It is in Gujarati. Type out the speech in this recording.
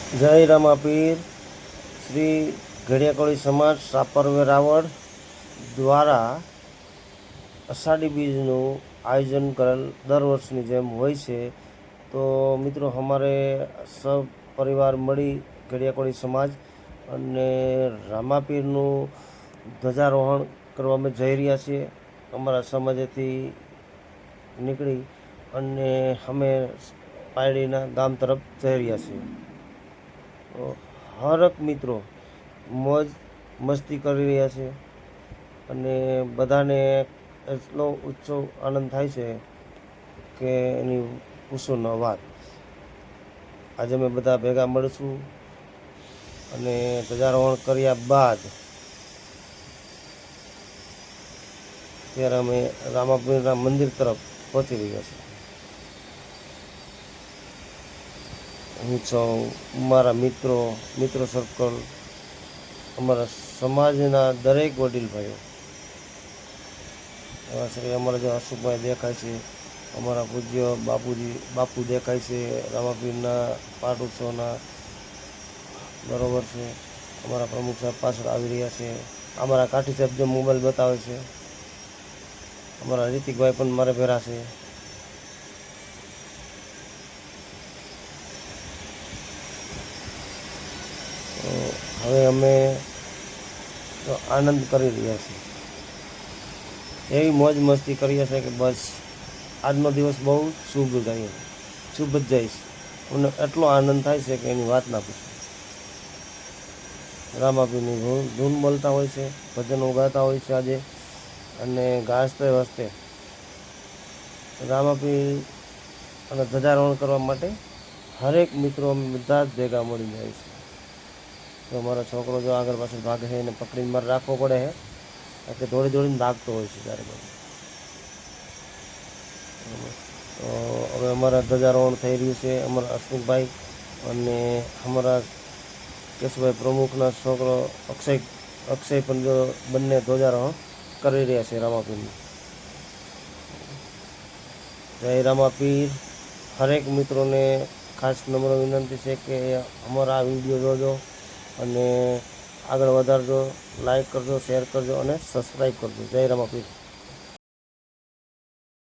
જય રામાપીર. શ્રી ઘડિયાકોળી સમાજ સાપર વેરાવળ દ્વારા અષાઢી બીજનું આયોજન કરેલ દર વર્ષની જેમ હોય છે. તો મિત્રો, અમારે સબ પરિવાર મળી ઘડિયાકોળી સમાજ અને રામાપીરનું ધ્વજારોહણ કરવા અમે જઈ રહ્યા છીએ. અમારા સમાજેથી નીકળી અને અમે પાયડીના ગામ તરફ જઈ રહ્યા છીએ. તો હરેક મિત્રો મોજ મસ્તી કરી રહ્યા છે અને બધાને એટલો ઉત્સવ આનંદ થાય છે કે એની પૂછો ન વાત. આજે અમે બધા ભેગા મળીશું અને ધ્વજારોહણ કર્યા બાદ ત્યારે અમે રામાપીરના મંદિર તરફ પહોંચી રહ્યા છીએ. હું છું મારા મિત્રો સર્કલ, અમારા સમાજના દરેક વડીલ ભાઈઓ, એવા શ્રી અમારા જે અશુભાઈ દેખાય છે, અમારા પૂજ્ય બાપુ દેખાય છે, રામાપીરના પાઠ ઉત્સવના, બરોબર છે. અમારા પ્રમુખ સાહેબ પાછળ આવી રહ્યા છે. અમારા કાઠી સાહેબ જે મોબાઈલ બતાવે છે, અમારા રિતિકભાઈ પણ મારે ભેરા છે. હવે અમે તો આનંદ કરી રહ્યા છીએ, એવી મોજ મસ્તી કરીએ છીએ કે બસ આજનો દિવસ બહુ શુભ જ જાય છે. મને એટલો આનંદ થાય છે કે એની વાત ના પૂછો. રામાપીરની ધૂન બોલતા હોય છે, ભજનો ગાતા હોય છે આજે, અને ગાજતે વસતે રામાપીર અને ધ્વજારોહણ કરવા માટે હરેક મિત્રો અમે બધા જ ભેગા મળી જાય છે. તો મારો છોકરો જો આગળ પાછળ ભાગે છે એને પકડીને મારે રાખવો પડે છે કે દોડીને ભાગતો હોય છે ત્યારે બધું. તો હવે અમારા ધ્વજારોહણ થઈ રહ્યું છે. અમારા હસમુખભાઈ અને અમારા કેશુભાઈ પ્રમુખના છોકરો અક્ષય પણ જો બંને ધ્વજારોહણ કરી રહ્યા છે રામાપીરનું. જય રામાપીર. હરેક મિત્રોને ખાસ નમ્ર વિનંતી છે કે અમારા આ વિડીયો જોજો અને આગળ વધારજો, લાઈક કરજો, શેર કરજો અને સબસ્ક્રાઈબ કરજો. જય રામાપીર.